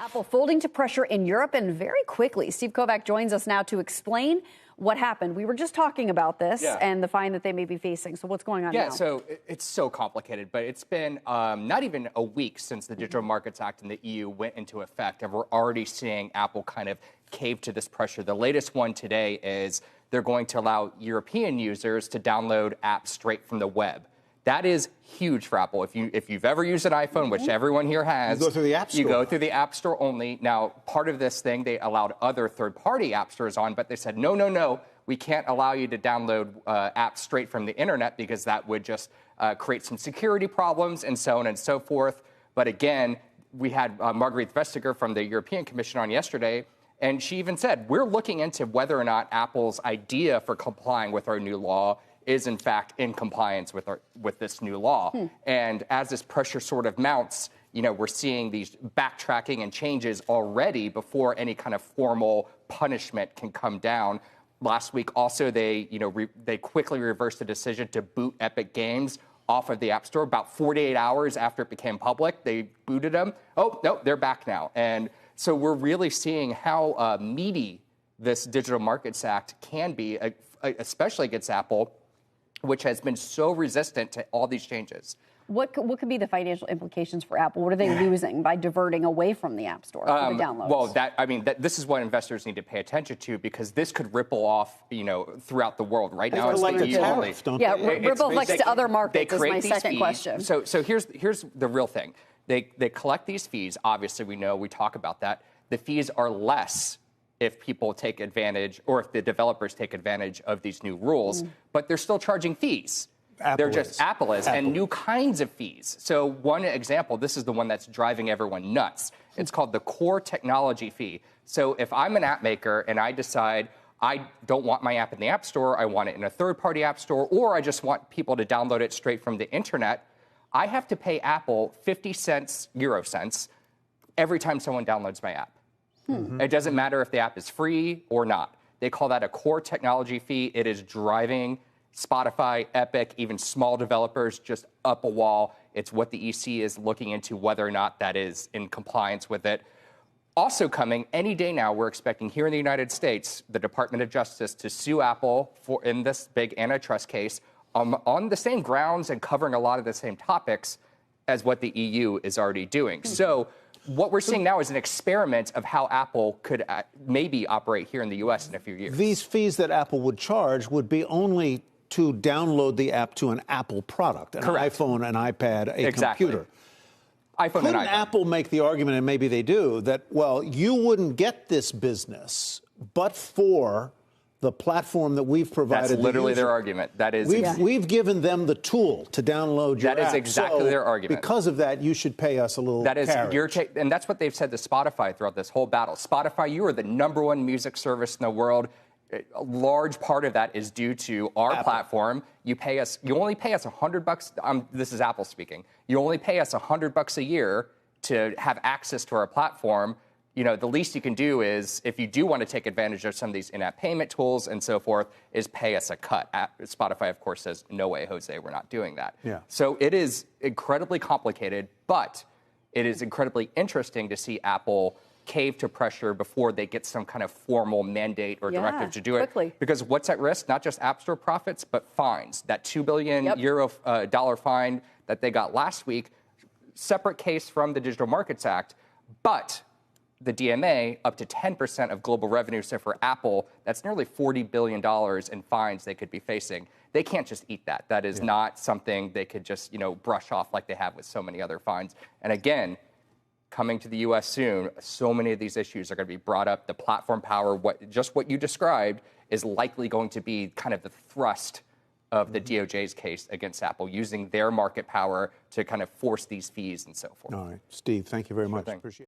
Apple folding to pressure in Europe and very quickly. Steve Kovach joins us now to explain what happened. We were just talking about this and the fine that they may be facing. So what's going on now? Yeah, so it's so complicated, but it's been not even a week since the Digital Markets Act in the EU went into effect, and we're already seeing Apple kind of cave to this pressure. The latest one today is they're going to allow European users to download apps straight from the web. That is huge for Apple. If you've ever used an iPhone, which everyone here has, you go through the App Store. You go through the App Store only. Now, part of this thing, they allowed other third-party app stores on, but they said, no, we can't allow you to download apps straight from the internet because that would just create some security problems and so on and so forth. But again, we had Margrethe Vestager from the European Commission on yesterday, and she even said, we're looking into whether or not Apple's idea for complying with our new law is in fact in compliance with this new law. And as this pressure sort of mounts, we're seeing these backtracking and changes already before any kind of formal punishment can come down. Last week also they quickly reversed the decision to boot Epic Games off of the App Store. About 48 hours after it became public, they booted them. Oh, no, they're back now. And so we're really seeing how meaty this Digital Markets Act can be, especially against Apple, which has been so resistant to all these changes. What could be the financial implications for Apple? What are they losing by diverting away from the App Store for the downloads? Well, this is what investors need to pay attention to, because this could ripple off, throughout the world. Right now, it's like the EU only. Ripple effects to other markets is my second question. So here's the real thing. They collect these fees. Obviously, we talk about that. The fees are less if people take advantage, or if the developers take advantage of these new rules, but they're still charging fees. Apple is, and new kinds of fees. So one example, this is the one that's driving everyone nuts. It's called the core technology fee. So if I'm an app maker and I decide I don't want my app in the App Store, I want it in a third-party app store, or I just want people to download it straight from the internet, I have to pay Apple 50 cents, euro cents, every time someone downloads my app. It doesn't matter if the app is free or not. They call that a core technology fee. It is driving Spotify, Epic, even small developers just up a wall. It's what the EC is looking into, whether or not that is in compliance with it. Also coming any day now, we're expecting here in the United States, the Department of Justice to sue Apple in this big antitrust case on the same grounds and covering a lot of the same topics as what the EU is already doing. So what we're seeing now is an experiment of how Apple could maybe operate here in the U.S. in a few years. These fees that Apple would charge would be only to download the app to an Apple product, an iPhone, an iPad, a computer. Couldn't Apple make the argument, and maybe they do, that, well, you wouldn't get this business but for the platform that we've provided? That's literally their argument. That is, we've given them the tool to download your app. That is exactly their argument. Because of that, you should pay us a little carriage. And that's what they've said to Spotify throughout this whole battle. Spotify, you are the #1 music service in the world. A large part of that is due to our platform. You only pay us $100. This is Apple speaking. You only pay us $100 a year to have access to our platform. The least you can do is, if you do want to take advantage of some of these in-app payment tools and so forth, is pay us a cut. Spotify, of course, says, no way, Jose, we're not doing that. So it is incredibly complicated, but it is incredibly interesting to see Apple cave to pressure before they get some kind of formal mandate or directive to do it. Because what's at risk? Not just App Store profits, but fines. That $2 billion dollar fine that they got last week, separate case from the Digital Markets Act, but the DMA up to 10% of global revenue. So for Apple, that's nearly $40 billion in fines they could be facing. They can't just eat that. That is not something they could just, brush off like they have with so many other fines. And again, coming to the U.S. soon, so many of these issues are going to be brought up. The platform power, what you described, is likely going to be kind of the thrust of the DOJ's case against Apple, using their market power to kind of force these fees and so forth. All right. Steve, thank you very much. Appreciate it.